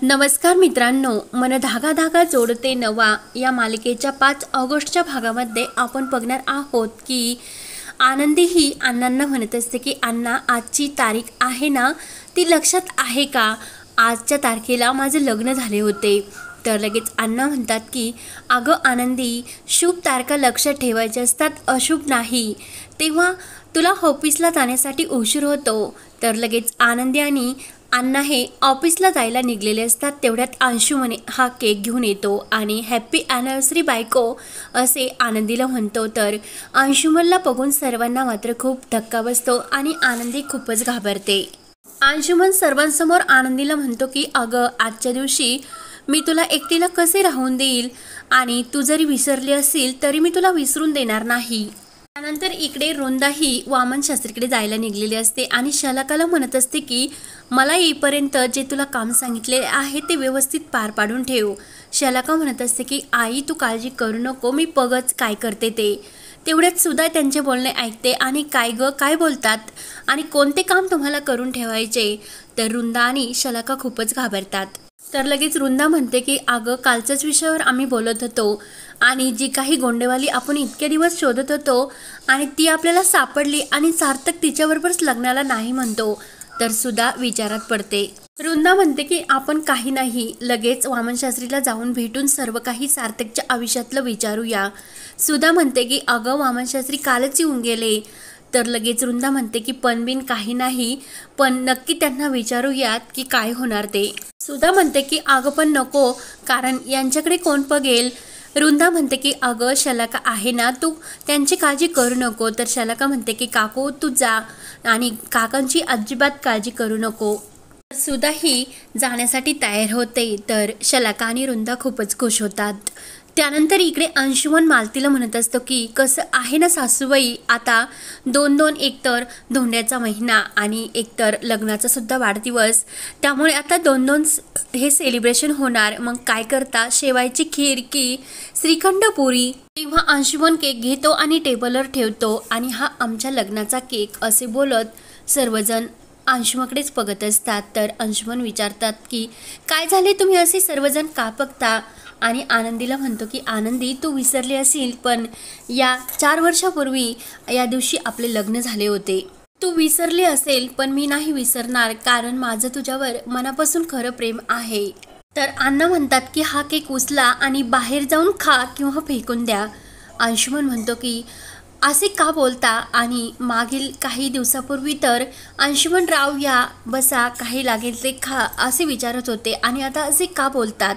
नमस्कार मित्रांनो, मन धागा धागा जोडते नवा या मालिकेच्या 5 ऑगस्टच्या भागामध्ये आपण बघणार आहोत की आनंदी ही अण्णांना म्हणत असते की अण्णा, आजची तारीख आहे ना, ती लक्षात आहे का? आजच्या तारखेला माझे लग्न झाले होते. तर लगेच अण्णा म्हणतात की अगं आनंदी, शुभ तारखा लक्षात ठेवायच्या असतात, अशुभ नाही. तेव्हा तुला ऑफिसला जाण्यासाठी उशीर होतो. तर लगेच आनंदी आणि अण्णा हे ऑफिसला जायला निघलेले असतात. तेवढ्यात अंशुमने हा केक घेऊन येतो आणि हॅप्पी ॲनिव्हर्सरी बायको असे आनंदीला म्हणतो. तर अंशुमनला बघून सर्वांना मात्र खूप धक्का बसतो आणि आनंदी खूपच घाबरते. अंशुमन सर्वांसमोर आनंदीला म्हणतो की अगं, आजच्या दिवशी मी तुला एकटीला कसे राहून देईल, आणि तू जरी विसरली असेल तरी मी तुला विसरून देणार नाही. त्यानंतर इकडे वृंदाही वामन शास्त्रीकडे जायला निघलेली असते आणि शलाकाला म्हणत असते की मला येईपर्यंत जे तुला काम सांगितले आहे ते व्यवस्थित पार पाडून ठेव. शलाका म्हणत असते की आई, तू काळजी करू नको, मी बघच काय करते ते. तेवढ्यात सुद्धा त्यांचे बोलणे ऐकते आणि काय ग, काय बोलतात आणि कोणते काम तुम्हाला करून ठेवायचे. तर वृंदा आणि शलाका खूपच घाबरतात. तर लगेच वृंदा म्हणते की अगं, कालच्याच विषयावर आम्ही बोलत होतो आणि जी काही गोंडेवाली आपण इतके दिवस शोधत होतो आणि ती आपल्याला सापडली आणि सार्थक तिच्याबरोबरच लग्नाला नाही म्हणतो. तर सुद्धा विचारात पडते. वृंदा म्हणते की आपण काही नाही, लगेच वामनशास्त्रीला जाऊन भेटून सर्व काही सार्थकच्या आयुष्यातलं विचारूया. सुधा म्हणते की अगं, वामनशास्त्री कालच येऊन गेले. तर लगेच वृंदा म्हणते की पण काही नाही, पण नक्की त्यांना विचारूयात की काय होणार ते. सुधा म्हणते की अगं पण नको, कारण यांच्याकडे कोण बघेल. वृंदा म्हणते की अगं शलाका आहे ना, तू त्यांची काळजी करू नको. तर शलाका म्हणते की काकू तू जा आणि काकांची अजिबात काळजी करू नको. सुधा ही जाण्यासाठी तयार होते. तर शलाका आणि वृंदा खूपच खुश होतात. त्यानंतर इकडे अंशुमन मालतीला म्हणत असतो की कसं आहे ना सासूबाई, आता 2-2 एकतर धोंड्याचा महिना आणि एकतर लग्नाचा सुद्धा वाढदिवस, त्यामुळे आता 2-2 हे सेलिब्रेशन होणार. मग काय करता, शेवायची खीर की श्रीखंड पुरी? तेव्हा अंशुमन केक घेतो आणि टेबलवर ठेवतो आणि हा आमच्या लग्नाचा केक असे बोलत सर्वजण अंशुमकडेच बघत असतात. तर अंशुमन विचारतात की काय झाले, तुम्ही असे सर्वजण का बघता? आणि आनंदीला म्हणतो की आनंदी, तू विसरली असेल, पण या 4 वर्षापूर्वी या दिवशी आपले लग्न झाले होते. तू विसरली असेल, पण मी नाही विसरणार, कारण माझं तुझ्यावर मनापासून खरं प्रेम आहे. तर अण्णा म्हणतात की हा केक उचला आणि बाहेर जाऊन खा किंवा फेकून द्या. अंशुमन म्हणतो की असे का बोलता, आणि मागील काही दिवसापूर्वी तर अंशुमन राव या बसा, काही लागेल ते खा असे विचारत होते आणि आता असे का बोलतात?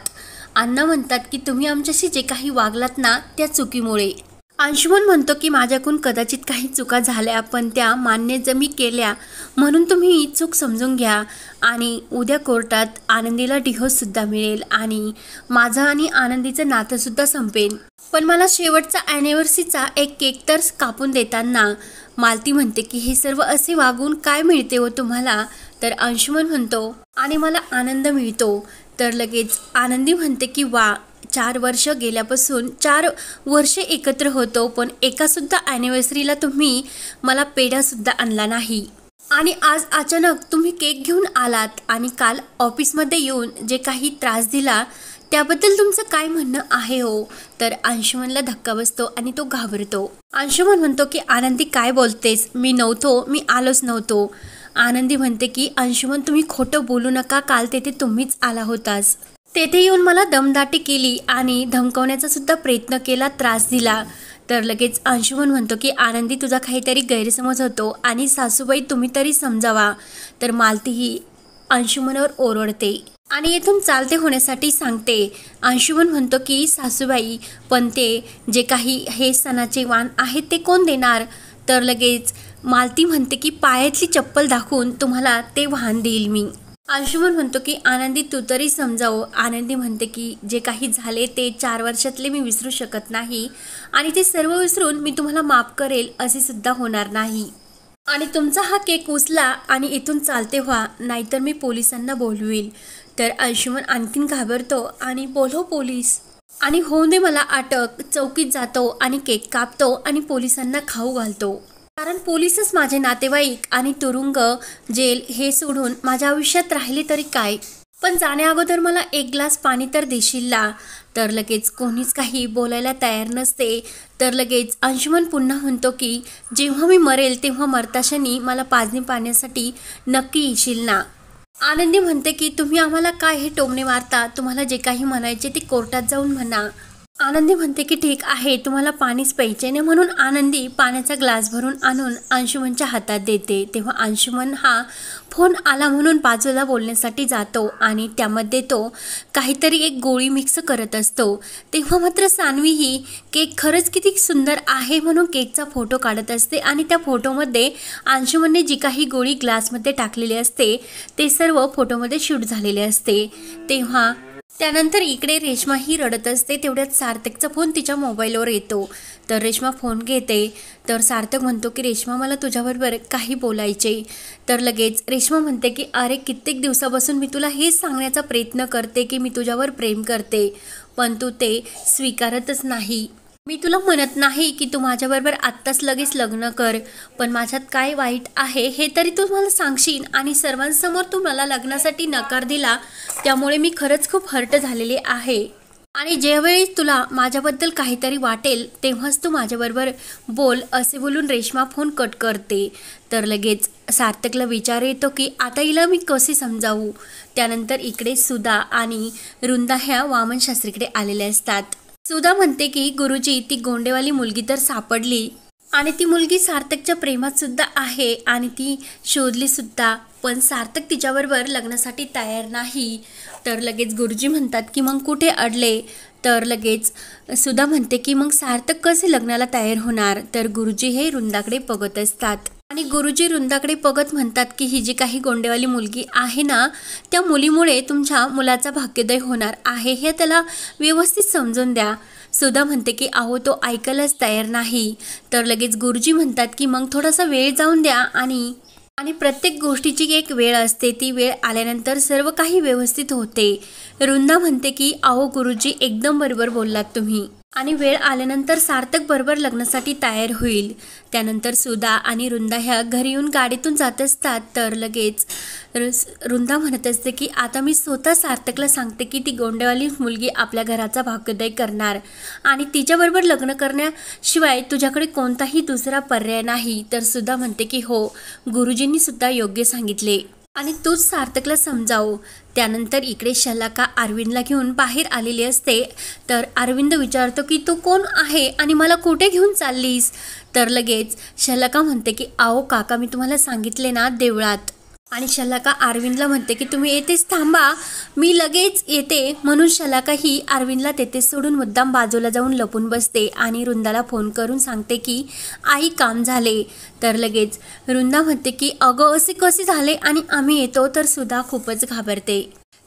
अण्णा म्हणतात की तुम्ही आमच्याशी जे काही वागलात ना, त्या चुकीमुळे. अंशुमन म्हणतो की माझ्याकडून कदाचित काही चुका झाल्या, पण त्या मान्य जर मी केल्या, म्हणून तुम्ही चूक समजून घ्या. आणि उद्या कोर्टात आनंदीला डिव्होर्ससुद्धा मिळेल आणि माझं आणि आनंदीचं नातंसुद्धा संपेल. पण मला शेवटचा ॲनिव्हर्सरीचा एक केक तर कापून देताना. मालती म्हणते की हे सर्व असे वागून काय मिळते हो तुम्हाला? तर अंशुमन म्हणतो आणि मला आनंद मिळतो. तर लगेच आनंदी म्हणते की वा, 4 वर्ष गेल्यापासून 4 वर्षे एकत्र होतो, पण एकासुद्धा ॲनिव्हर्सरीला तुम्ही मला पेढासुद्धा आणला नाही. आणि आज अचानक तुम्ही केक घेऊन आलात आणि काल ऑफिसमध्ये येऊन जे काही त्रास दिला त्याबद्दल तुमचं काय म्हणणं आहे हो? तर अंशुमनला धक्का बसतो आणि तो घाबरतो. अंशुमन म्हणतो की आनंदी, काय बोलतेस? मी नव्हतो, मी आलोच नव्हतो. आनंदी म्हणते की अंशुमन, तुम्ही खोटं बोलू नका, काल तेथे तुम्हीच आला होतास. तेथे येऊन मला दमदाटी केली आणि धमकवण्याचा सुद्धा प्रयत्न केला, त्रास दिला. तर लगेच अंशुमन म्हणतो की आनंदी, तुझा काहीतरी गैरसमज होतो आणि सासूबाई तुम्ही तरी समजावा. तर मालती ही अंशुमनवर ओरडते आणि येथून चालते होण्यासाठी सांगते. अंशुमन म्हणतो की सासूबाई, पण ते जे काही हे सणाचे वाण आहेत ते कोण देणार? तर लगेच मालती म्हणते की पायातली चप्पल दाखवून तुम्हाला ते वाहन देईल मी. अंशुमन म्हणतो की आनंदी, तू तरी समजावं. आनंदी म्हणते की जे काही झाले ते 4 वर्षातले मी विसरू शकत नाही आणि ते सर्व विसरून मी तुम्हाला माफ करेल असे सुद्धा होणार नाही. आणि तुमचा हा केक उचला आणि इथून चालते व्हा, नाहीतर मी पोलिसांना बोलवेल. तर अंशुमन आणखीन घाबरतो आणि बोलव पोलीस, आणि होऊन दे मला अटक. चौकीत जातो आणि केक कापतो आणि पोलिसांना खाऊ घालतो. कारण पोलीसच माझे नातेवाईक आणि तुरुंग, जेल हे सोडून माझ्या आयुष्यात राहिले तरी काय. पण जाण्या अगोदर मला एक ग्लास पाणी तर देशील ना. तर लगेच कोणीच काही बोलायला तयार नसते. तर लगेच अंशुमन पुन्हा म्हणतो की जेव्हा मी मरेल तेव्हा मरताक्षणी मला पाजणी पाण्यासाठी नक्की येशील ना. आनंदी म्हणते की तुम्ही आम्हाला काय हे टोमणे मारता, तुम्हाला जे काही म्हणायचे ते कोर्टात जाऊन म्हणा. आनंदी म्हणते की ठीक आहे, तुम्हाला पाणीच प्यायचे नाही. म्हणून आनंदी पाण्याचा ग्लास भरून आणून अंशुमनच्या हातात देते. तेव्हा अंशुमन हा फोन आला म्हणून बाजूला बोलण्यासाठी जातो आणि त्यामध्ये तो काहीतरी एक गोळी मिक्स करत असतो. तेव्हा मात्र सान्वी ही केक खरंच किती सुंदर आहे म्हणून केकचा फोटो काढत असते आणि त्या फोटोमध्ये अंशुमनने जी काही गोळी ग्लासमध्ये टाकलेली असते ते सर्व फोटोमध्ये शूट झालेले असते. तेव्हा त्यानंतर इकडे रेश्मा ही रडत असते. तेवढ्यात सार्थकचा फोन तिच्या मोबाईलवर येतो. तर रेश्मा फोन घेते. तर सार्थक म्हणतो की रेश्मा मला तुझ्याबरोबर काही बोलायचे. तर लगेच रेश्मा म्हणते की अरे कित्येक दिवसापासून मी तुला हेच सांगण्याचा प्रयत्न करते की मी तुझ्यावर प्रेम करते, पण तू ते स्वीकारतच नाही. मी तुला म्हणत नाही की तू माझ्याबरोबर आत्ताच लगेच लग्न कर, पण माझ्यात काय वाईट आहे हे तरी तू मला सांगशील. आणि सर्वांसमोर तू मला लग्नासाठी नकार दिला, त्यामुळे मी खरंच खूप हर्ट झालेले आहे. आणि ज्यावेळी तुला माझ्याबद्दल काहीतरी वाटेल तेव्हाच तू माझ्याबरोबर बोल, असे बोलून रेश्मा फोन कट करते. तर लगेच सार्थकला विचार येतो की आता हिला मी कसे समजावू. त्यानंतर इकडे सुधा आणि रुंदा ह्या वामन शास्त्रीकडे आलेल्या असतात. सुधा म्हणते की गुरुजी ती गोंडेवाली मुलगी तर सापडली आणि ती मुलगी सार्थकच्या प्रेमात सुद्धा आहे आणि ती शोधली सुद्धा, पण सार्थक तिच्याबरोबर लग्नासाठी तयार नाही. तर लगेच गुरुजी म्हणतात की मग कुठे अडले. तर लगेच सुधा म्हणते की मग सार्थक कसे लग्नाला तयार होणार. तर गुरुजी हे रुंदाकडे बघत असतात आणि गुरुजी रुंदाकडे बघत म्हणतात की ही जी काही गोंडेवाली मुलगी आहे ना, त्या मुलीमुळे तुमच्या मुलाचा भाग्योदय होणार आहे, हे त्याला व्यवस्थित समजून द्या. सुधा म्हणते की अहो तो ऐकायलाच तयार नाही. तर लगेच गुरुजी म्हणतात की मग थोडासा वेळ जाऊन द्या आणि प्रत्येक गोष्टीची एक वेळ असते, ती वेळ आल्यानंतर सर्व काही व्यवस्थित होते. रुंदा म्हणते की अहो गुरुजी एकदम बरोबर बोललात तुम्ही, आणि वेळ आल्यानंतर सार्थक बरोबर लग्नासाठी तयार होईल. त्यानंतर सुधा आणि रुंदा ह्या घरी येऊन गाडीतून जात असतात. तर लगेच रुंदा म्हणत असते की आता मी स्वतः सार्थकला सांगते की ती गोंडेवाली मुलगी आपल्या घराचा भाग्योदय करणार आणि तिच्याबरोबर लग्न करण्याशिवाय तुझ्याकडे कोणताही दुसरा पर्याय नाही. तर सुधा म्हणते की हो, गुरुजींनी सुद्धा योग्य सांगितले आणि तूच सार्थकला समजाव. त्यानंतर इकडे शलाका अरविंदला घेऊन बाहेर आलेली असते. तर अरविंद विचारतो की तू कोण आहे आणि मला कुठे घेऊन चाललीस. तर लगेच शलाका म्हणते की आओ काका, मी तुम्हाला सांगितले ना देवळात. आणि शलाका अरविंदला म्हणते की तुम्ही येथेच थांबा, मी लगेच येते. म्हणून शलाका ही अरविंदला तेथे सोडून मुद्दाम बाजूला जाऊन लपून बसते आणि रुंदाला फोन करून सांगते की आई काम झाले. तर लगेच रुंदा म्हणते की अगं असे कसे झाले आणि आम्ही येतो. तर सुधा खूपच घाबरते.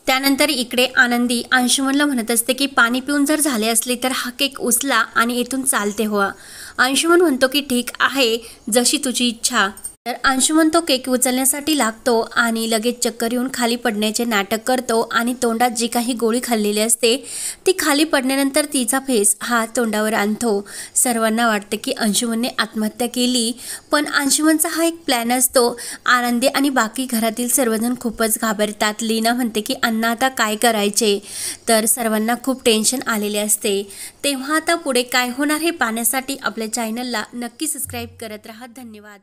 त्यानंतर इकडे आनंदी अंशुमनला म्हणत असते की पाणी पिऊन जर झाले असले तर हा केक उचला आणि येथून चालते व्हा. अंशुमन म्हणतो की ठीक आहे, जशी तुझी इच्छा. तर अंशुमन तो केक उचलण्यासाठी लागतो आणि लगेच चक्कर येऊन खाली पडण्याचे नाटक करतो आणि तोंडात जी काही गोळी खाल्लेली असते ती खाली पडल्यानंतर तिचा फेस हा तोंडावर आणतो. सर्वांना वाटते की अंशुमनने आत्महत्या केली, पण अंशुमनचा हा एक प्लॅन असतो. आनंदी आणि बाकी घरातील सर्वजण खूपच घाबरतात. लीना म्हणते की अण्णा आता काय करायचे. तर सर्वांना खूप टेन्शन आलेले असते. तेव्हा आता पुढे काय होणार हे पाहण्यासाठी आपल्या चॅनलला नक्की सबस्क्राईब करत राहा. धन्यवाद.